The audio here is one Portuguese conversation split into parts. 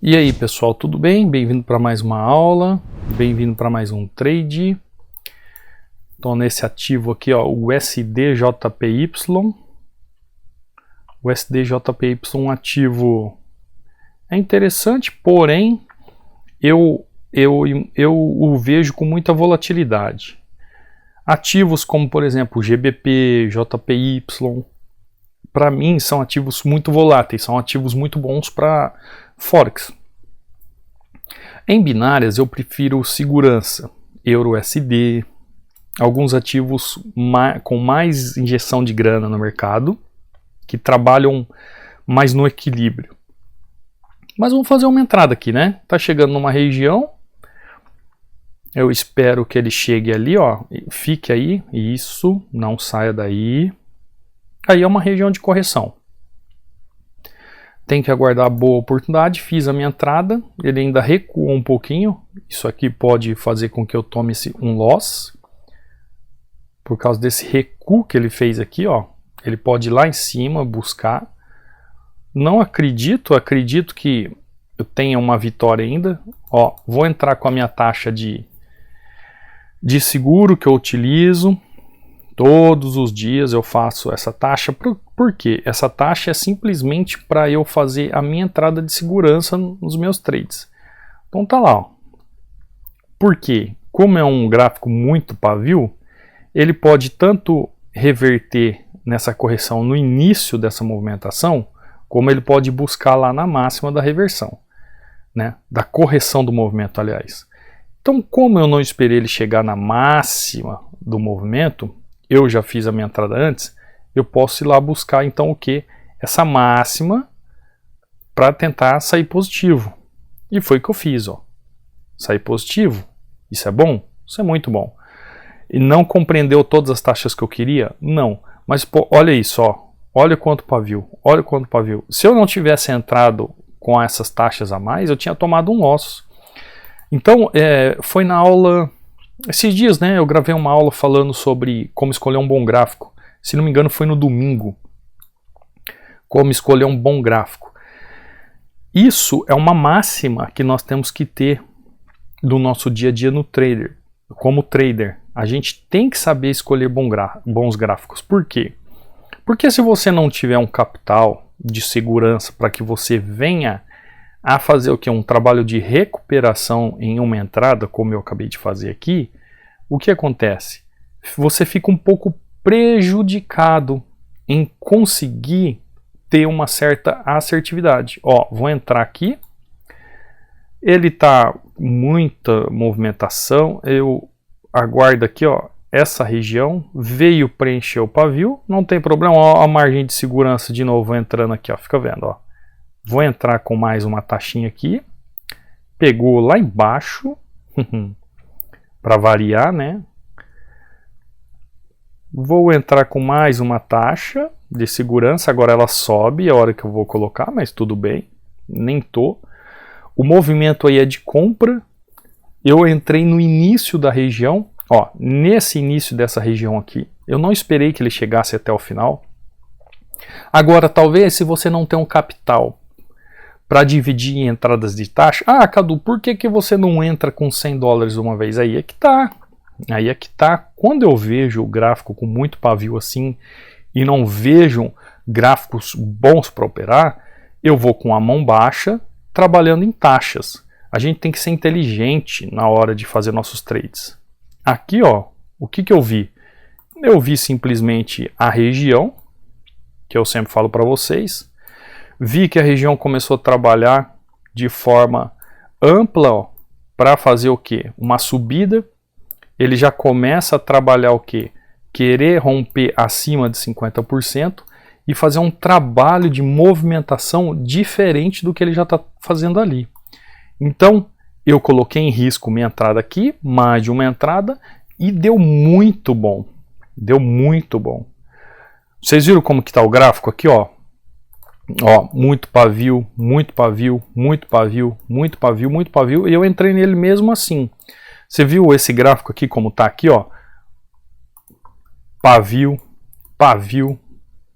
E aí pessoal, tudo bem? Bem-vindo para mais uma aula, bem-vindo para mais um trade. Então nesse ativo aqui, ó, o USDJPY. O USDJPY é um ativo interessante, porém eu o vejo com muita volatilidade. Ativos como, por exemplo, GBP, JPY, para mim são ativos muito voláteis, são ativos muito bons para Forex. Em binárias eu prefiro segurança, EURUSD, alguns ativos com mais injeção de grana no mercado, que trabalham mais no equilíbrio. Mas vamos fazer uma entrada aqui, né? Tá chegando numa região, eu espero que ele chegue ali, ó, fique aí, isso, não saia daí. Aí é uma região de correção. Tem que aguardar a boa oportunidade, fiz a minha entrada, ele ainda recuou um pouquinho, isso aqui pode fazer com que eu tome um loss, por causa desse recuo que ele fez aqui, ó, ele pode ir lá em cima buscar, não acredito que eu tenha uma vitória ainda, ó, vou entrar com a minha taxa de seguro que eu utilizo, todos os dias eu faço essa taxa. Por quê? Essa taxa é simplesmente para eu fazer a minha entrada de segurança nos meus trades. Então tá lá. Ó. Por quê? Como é um gráfico muito pavio, ele pode tanto reverter nessa correção no início dessa movimentação, como ele pode buscar lá na máxima da reversão, né? Da correção do movimento, aliás. Então, como eu não esperei ele chegar na máxima do movimento, eu já fiz a minha entrada antes, eu posso ir lá buscar então o que? Essa máxima para tentar sair positivo. E foi o que eu fiz, ó. Sair positivo, isso é bom? Isso é muito bom. E não compreendeu todas as taxas que eu queria? Não. Mas pô, olha isso, ó. Olha quanto pavio, olha quanto pavio. Se eu não tivesse entrado com essas taxas a mais, eu tinha tomado um loss. Então, foi na aula... Esses dias, né, eu gravei uma aula falando sobre como escolher um bom gráfico. Se não me engano, foi no domingo. Como escolher um bom gráfico. Isso é uma máxima que nós temos que ter do nosso dia a dia no trader. Como trader, a gente tem que saber escolher bons gráficos. Por quê? Porque se você não tiver um capital de segurança para que você venha a fazer o que? Um trabalho de recuperação em uma entrada, como eu acabei de fazer aqui, o que acontece? Você fica um pouco prejudicado em conseguir ter uma certa assertividade. Ó, vou entrar aqui, ele está muita movimentação, eu aguardo aqui, ó, essa região, veio preencher o pavio, não tem problema, ó, a margem de segurança de novo entrando aqui, ó, fica vendo, ó. Vou entrar com mais uma taxinha aqui. Pegou lá embaixo. Para variar, né? Vou entrar com mais uma taxa de segurança. Agora ela sobe, é a hora que eu vou colocar, mas tudo bem. Nem tô. O movimento aí é de compra. Eu entrei no início da região. Ó, nesse início dessa região aqui. Eu não esperei que ele chegasse até o final. Agora, talvez se você não tem um capital para dividir em entradas de taxa. Ah, Cadu, por que você não entra com $100 uma vez? Aí é que tá. Aí é que tá. Quando eu vejo o gráfico com muito pavio assim e não vejo gráficos bons para operar, eu vou com a mão baixa trabalhando em taxas. A gente tem que ser inteligente na hora de fazer nossos trades. Aqui, ó, o que eu vi? Eu vi simplesmente a região, que eu sempre falo para vocês. Vi que a região começou a trabalhar de forma ampla para fazer o que? Uma subida. Ele já começa a trabalhar o que? Querer romper acima de 50% e fazer um trabalho de movimentação diferente do que ele já está fazendo ali. Então, eu coloquei em risco minha entrada aqui, mais de uma entrada, e deu muito bom. Deu muito bom. Vocês viram como que está o gráfico aqui, ó? Ó, muito pavio, muito pavio, muito pavio, muito pavio, muito pavio, e eu entrei nele mesmo assim. Você viu esse gráfico aqui como tá aqui, ó? Pavio, pavio.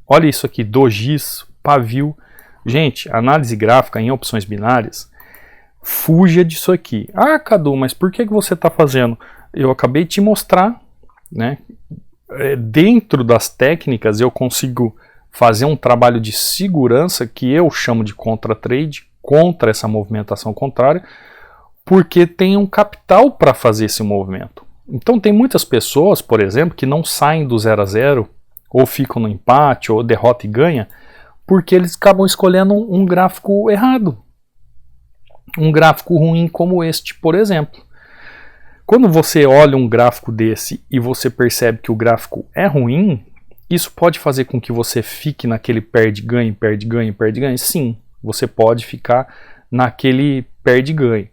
Olha isso aqui, dojis, pavio. Gente, análise gráfica em opções binárias fuja disso aqui. Ah, Cadu, mas por que você está fazendo? Eu acabei de te mostrar, né? Dentro das técnicas eu consigo fazer um trabalho de segurança que eu chamo de contra-trade, contra essa movimentação contrária, porque tem um capital para fazer esse movimento. Então tem muitas pessoas, por exemplo, que não saem do 0 a 0, ou ficam no empate, ou derrota e ganha, porque eles acabam escolhendo um gráfico errado. Um gráfico ruim como este, por exemplo. Quando você olha um gráfico desse e você percebe que o gráfico é ruim, isso pode fazer com que você fique naquele perde-ganha, perde-ganha, perde-ganha? Sim, você pode ficar naquele perde-ganha.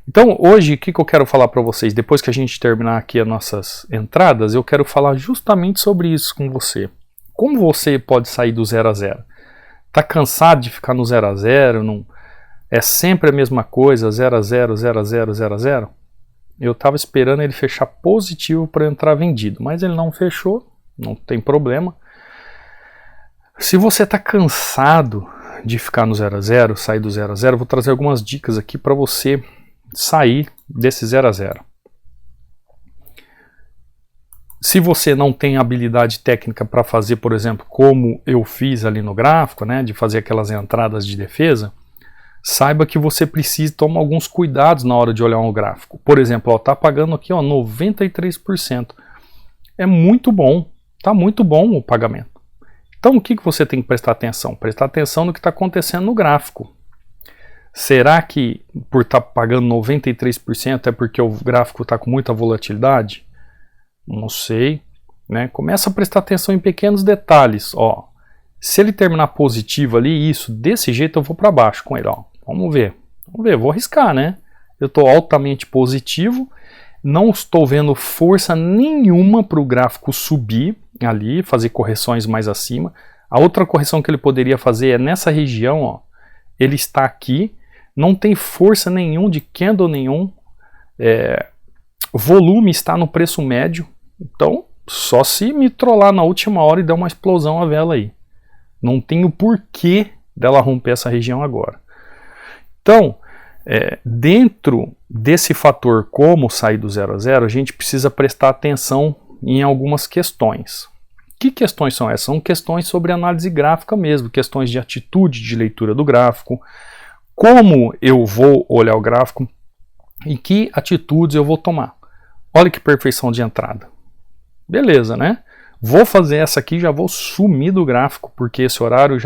Então hoje o que eu quero falar para vocês, depois que a gente terminar aqui as nossas entradas, eu quero falar justamente sobre isso com você. Como você pode sair do 0 a 0? Tá cansado de ficar no 0 a 0? Não, é sempre a mesma coisa, 0 a 0, 0 a 0, 0 a 0? Eu estava esperando ele fechar positivo para entrar vendido, mas ele não fechou, não tem problema. Se você está cansado de ficar no 0 a 0, sair do 0 a 0, vou trazer algumas dicas aqui para você sair desse 0 a 0. Se você não tem habilidade técnica para fazer, por exemplo, como eu fiz ali no gráfico, né, de fazer aquelas entradas de defesa, saiba que você precisa tomar alguns cuidados na hora de olhar um gráfico. Por exemplo, está pagando aqui 93%. É muito bom, está muito bom o pagamento. Então o que você tem que prestar atenção? Prestar atenção no que está acontecendo no gráfico. Será que por estar pagando 93% é porque o gráfico está com muita volatilidade? Não sei, né? Começa a prestar atenção em pequenos detalhes. Ó, se ele terminar positivo ali, isso, desse jeito eu vou para baixo com ele. Ó. Vamos ver, vou arriscar, né? Eu estou altamente positivo, não estou vendo força nenhuma para o gráfico subir ali, fazer correções mais acima. A outra correção que ele poderia fazer é nessa região, ó. Ele está aqui, não tem força nenhum de candle nenhum, volume está no preço médio, então só se me trollar na última hora e der uma explosão a vela aí. Não tem o porquê dela romper essa região agora. Então, dentro desse fator como sair do 0 a 0, a gente precisa prestar atenção em algumas questões. Que questões são essas? São questões sobre análise gráfica mesmo, questões de atitude de leitura do gráfico, como eu vou olhar o gráfico e que atitudes eu vou tomar. Olha que perfeição de entrada. Beleza, né? Vou fazer essa aqui, já vou sumir do gráfico, porque esse horário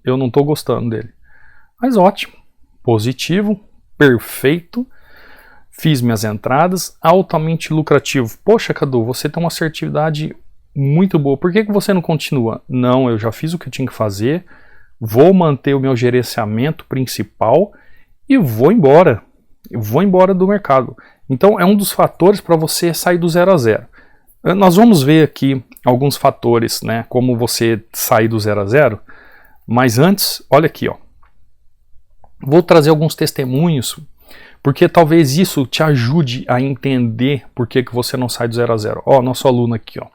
eu não estou gostando dele. Mas ótimo, positivo, perfeito, fiz minhas entradas, altamente lucrativo. Poxa, Cadu, você tem uma assertividade muito boa, por que você não continua? Não, eu já fiz o que eu tinha que fazer, vou manter o meu gerenciamento principal e vou embora. Eu vou embora do mercado. Então é um dos fatores para você sair do 0 a 0. Nós vamos ver aqui alguns fatores, né, como você sair do 0 a 0, mas antes, olha aqui, ó. Vou trazer alguns testemunhos, porque talvez isso te ajude a entender por que você não sai do 0 a 0. Ó, nosso aluno aqui, ó.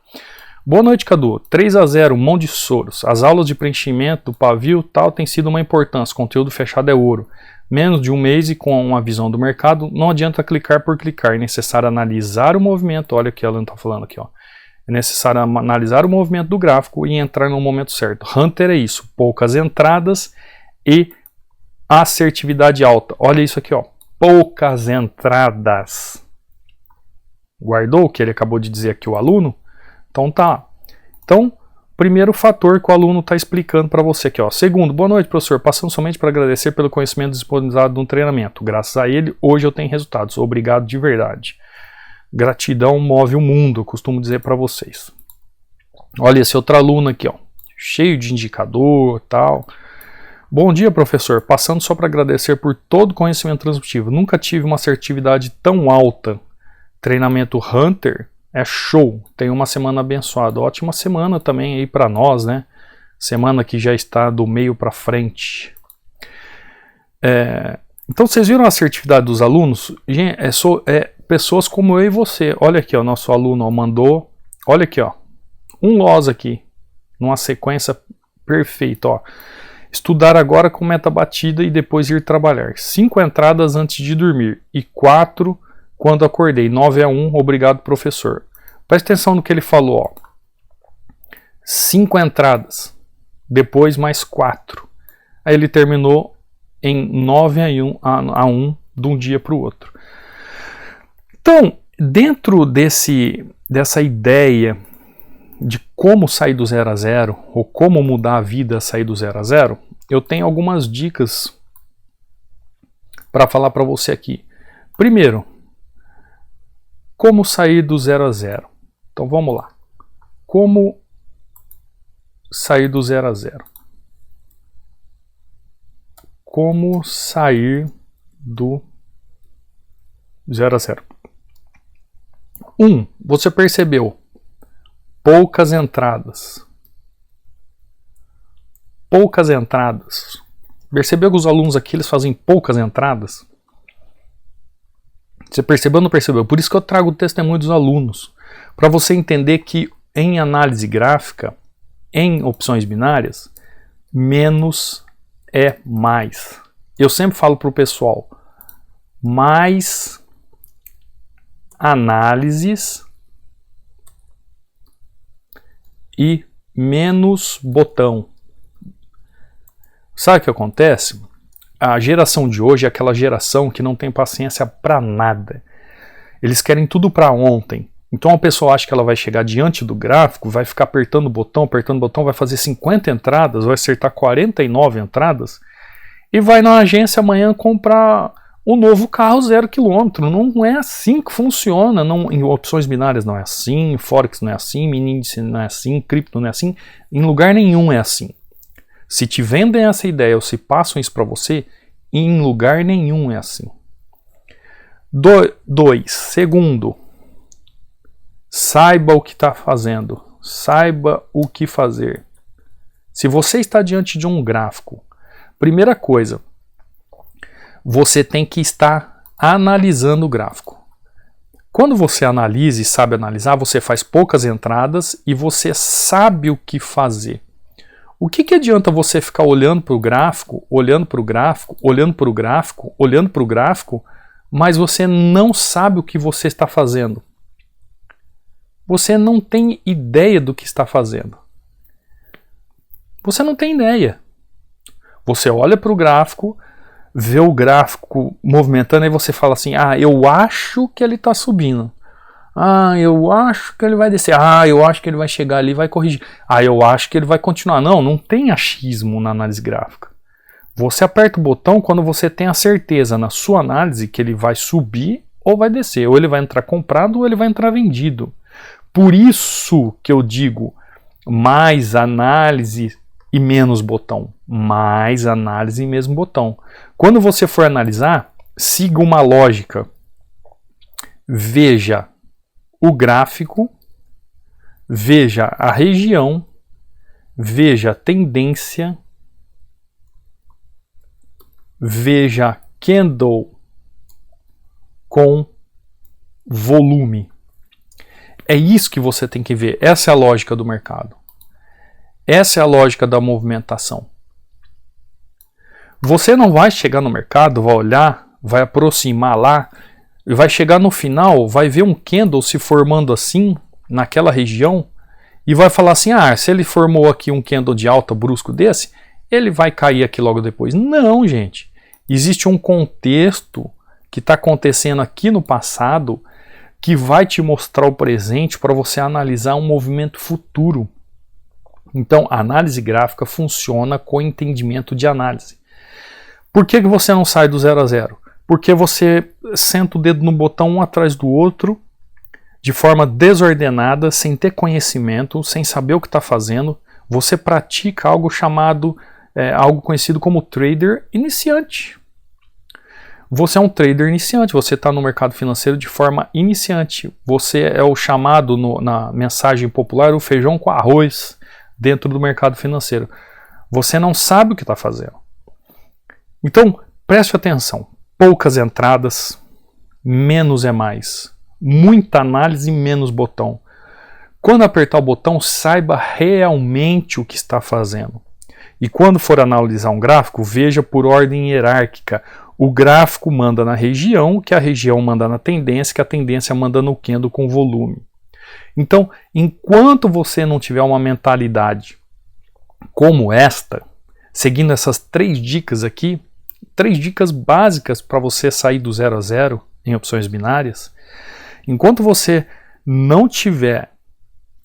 Boa noite, Cadu. 3 a 0, mão de Soros. As aulas de preenchimento do pavio tal tem sido uma importância. Conteúdo fechado é ouro. Menos de um mês e com uma visão do mercado, não adianta clicar por clicar. É necessário analisar o movimento. Olha o que ela está falando aqui, ó. É necessário analisar o movimento do gráfico e entrar no momento certo. Hunter é isso. Poucas entradas e assertividade alta. Olha isso aqui, ó. Poucas entradas. Guardou o que ele acabou de dizer aqui, o aluno? Então tá. Então, primeiro fator que o aluno está explicando para você aqui, ó. Segundo, boa noite, professor. Passando somente para agradecer pelo conhecimento disponibilizado no treinamento. Graças a ele, hoje eu tenho resultados. Obrigado de verdade. Gratidão move o mundo, eu costumo dizer para vocês. Olha esse outro aluno aqui, ó. Cheio de indicador e tal. Bom dia, professor. Passando só para agradecer por todo o conhecimento transmitivo. Nunca tive uma assertividade tão alta. Treinamento Hunter é show, tem uma semana abençoada, ótima semana também aí para nós, né? Semana que já está do meio para frente. Então vocês viram a assertividade dos alunos? Gente, pessoas como eu e você. Olha aqui, o nosso aluno ó, mandou, olha aqui, ó, um loss aqui, numa sequência perfeita, ó. Estudar agora com meta batida e depois ir trabalhar. 5 entradas antes de dormir e 4 quando acordei. 9-1, obrigado, professor. Preste atenção no que ele falou. Ó. 5 entradas, depois mais 4. Aí ele terminou em 9-1 de um dia para o outro. Então, dentro dessa ideia de como sair do 0 a 0 ou como mudar a vida a sair do 0 a 0, eu tenho algumas dicas para falar para você aqui. Primeiro, como sair do 0 a 0. Então vamos lá. Como sair do 0 a 0? Como sair do 0 a 0? Você percebeu poucas entradas. Poucas entradas. Percebeu que os alunos aqui eles fazem poucas entradas? Você percebeu ou não percebeu? Por isso que eu trago o testemunho dos alunos. Para você entender que em análise gráfica, em opções binárias, menos é mais. Eu sempre falo para o pessoal, mais análises e menos botão. Sabe o que acontece? A geração de hoje é aquela geração que não tem paciência para nada. Eles querem tudo para ontem. Então a pessoa acha que ela vai chegar diante do gráfico, vai ficar apertando o botão, vai fazer 50 entradas, vai acertar 49 entradas e vai na agência amanhã comprar um novo carro 0 km. Não é assim que funciona. Não, em opções binárias não é assim, Forex não é assim, mini índice não é assim, cripto não é assim, em lugar nenhum é assim. Se te vendem essa ideia ou se passam isso para você, em lugar nenhum é assim. 2. Segundo, saiba o que está fazendo. Saiba o que fazer. Se você está diante de um gráfico, primeira coisa, você tem que estar analisando o gráfico. Quando você analisa e sabe analisar, você faz poucas entradas e você sabe o que fazer. O que adianta você ficar olhando para o gráfico, olhando para o gráfico, olhando para o gráfico, olhando para o gráfico, mas você não sabe o que você está fazendo? Você não tem ideia do que está fazendo. Você não tem ideia. Você olha para o gráfico, vê o gráfico movimentando e você fala assim, eu acho que ele está subindo. Eu acho que ele vai descer. Eu acho que ele vai chegar ali e vai corrigir. Eu acho que ele vai continuar. Não tem achismo na análise gráfica. Você aperta o botão quando você tem a certeza na sua análise que ele vai subir ou vai descer. Ou ele vai entrar comprado ou ele vai entrar vendido. Por isso que eu digo mais análise e menos botão. Mais análise e mesmo botão. Quando você for analisar, siga uma lógica. Veja o gráfico, veja a região, veja a tendência, veja candle com volume. É isso que você tem que ver. Essa é a lógica do mercado. Essa é a lógica da movimentação. Você não vai chegar no mercado, vai olhar, vai aproximar lá, e vai chegar no final, vai ver um candle se formando assim, naquela região, e vai falar assim, se ele formou aqui um candle de alta brusco desse, ele vai cair aqui logo depois. Não, gente. Existe um contexto que está acontecendo aqui no passado que vai te mostrar o presente para você analisar um movimento futuro. Então, a análise gráfica funciona com entendimento de análise. Por que você não sai do 0 a 0? Porque você senta o dedo no botão um atrás do outro, de forma desordenada, sem ter conhecimento, sem saber o que está fazendo. Você pratica algo chamado, algo conhecido como trader iniciante. Você é um trader iniciante, você está no mercado financeiro de forma iniciante. Você é o chamado, na mensagem popular, o feijão com arroz dentro do mercado financeiro. Você não sabe o que está fazendo. Então, preste atenção. Poucas entradas, menos é mais. Muita análise, menos botão. Quando apertar o botão, saiba realmente o que está fazendo. E quando for analisar um gráfico, veja por ordem hierárquica. O gráfico manda na região, que a região manda na tendência, que a tendência manda no candle com volume. Então, enquanto você não tiver uma mentalidade como esta, seguindo essas 3 dicas aqui, 3 dicas básicas para você sair do 0 a 0 em opções binárias, enquanto você não tiver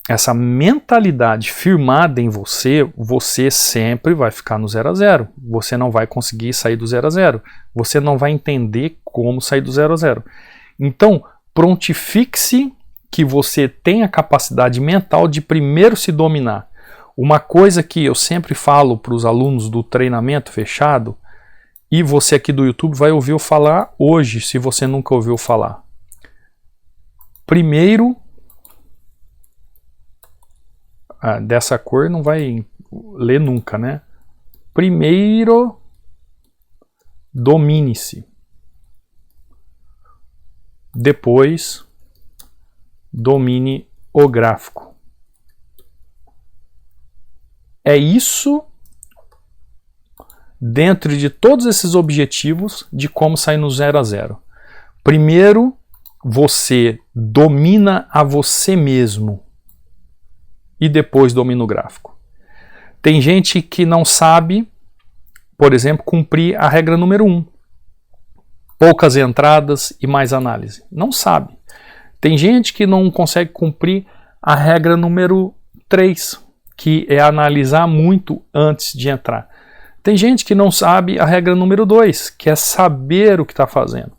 essa mentalidade firmada em você, você sempre vai ficar no 0 a 0. Você não vai conseguir sair do 0 a 0. Você não vai entender como sair do 0 a 0. Então, prontifique-se que você tem a capacidade mental de primeiro se dominar. Uma coisa que eu sempre falo para os alunos do treinamento fechado, e você aqui do YouTube vai ouvir eu falar hoje, se você nunca ouviu falar. Primeiro, dessa cor não vai ler nunca, né? Primeiro, domine-se. Depois, domine o gráfico. É isso, dentro de todos esses objetivos, de como sair no 0 a 0. Primeiro, você domina a você mesmo. E depois domina o gráfico. Tem gente que não sabe, por exemplo, cumprir a regra número 1. Poucas entradas e mais análise. Não sabe. Tem gente que não consegue cumprir a regra número 3, que é analisar muito antes de entrar. Tem gente que não sabe a regra número 2, que é saber o que está fazendo.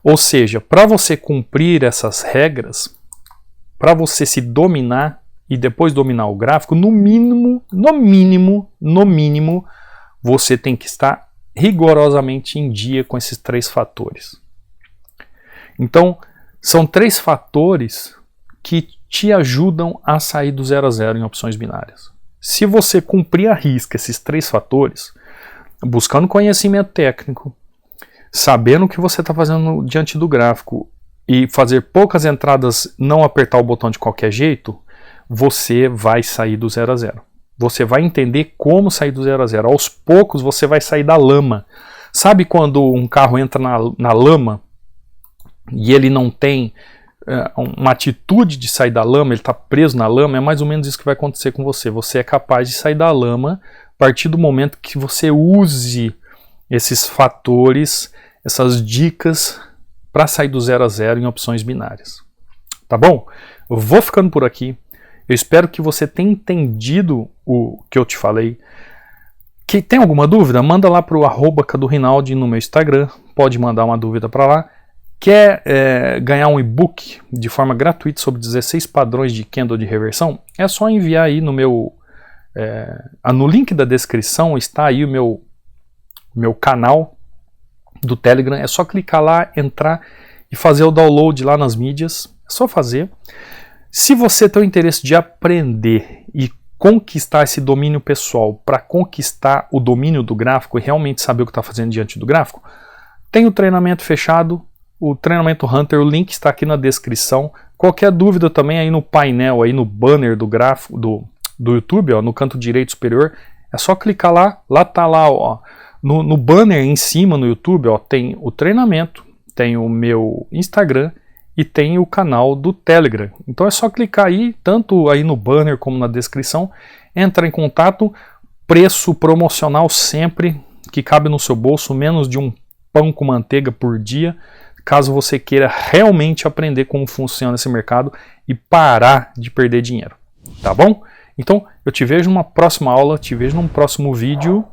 Ou seja, para você cumprir essas regras, para você se dominar, e depois dominar o gráfico, no mínimo, você tem que estar rigorosamente em dia com esses 3 fatores. Então, são 3 fatores que te ajudam a sair do 0 a 0 em opções binárias. Se você cumprir à risca esses 3 fatores, buscando conhecimento técnico, sabendo o que você está fazendo diante do gráfico e fazer poucas entradas, não apertar o botão de qualquer jeito, você vai sair do 0 a 0. Você vai entender como sair do 0 a 0. Aos poucos você vai sair da lama. Sabe quando um carro entra na lama e ele não tem uma atitude de sair da lama, ele está preso na lama? É mais ou menos isso que vai acontecer com você. Você é capaz de sair da lama a partir do momento que você use esses fatores, essas dicas para sair do 0 a 0 em opções binárias. Tá bom? Eu vou ficando por aqui. Eu espero que você tenha entendido o que eu te falei. Que tem alguma dúvida? Manda lá para o @CaduRinaldi no meu Instagram. Pode mandar uma dúvida para lá. Quer ganhar um e-book de forma gratuita sobre 16 padrões de candle de reversão? É só enviar aí no meu... no link da descrição está aí o meu canal do Telegram. É só clicar lá, entrar e fazer o download lá nas mídias. É só fazer. Se você tem o interesse de aprender e conquistar esse domínio pessoal para conquistar o domínio do gráfico e realmente saber o que está fazendo diante do gráfico, tem o treinamento fechado, o treinamento Hunter, o link está aqui na descrição. Qualquer dúvida também aí no painel, aí no banner do gráfico do YouTube, ó, no canto direito superior, é só clicar lá, tá lá, ó, no banner em cima no YouTube, ó, tem o treinamento, tem o meu Instagram e tem o canal do Telegram. Então é só clicar aí, tanto aí no banner como na descrição, entra em contato, preço promocional sempre, que cabe no seu bolso, menos de um pão com manteiga por dia, caso você queira realmente aprender como funciona esse mercado e parar de perder dinheiro. Tá bom? Então eu te vejo numa próxima aula, te vejo num próximo vídeo.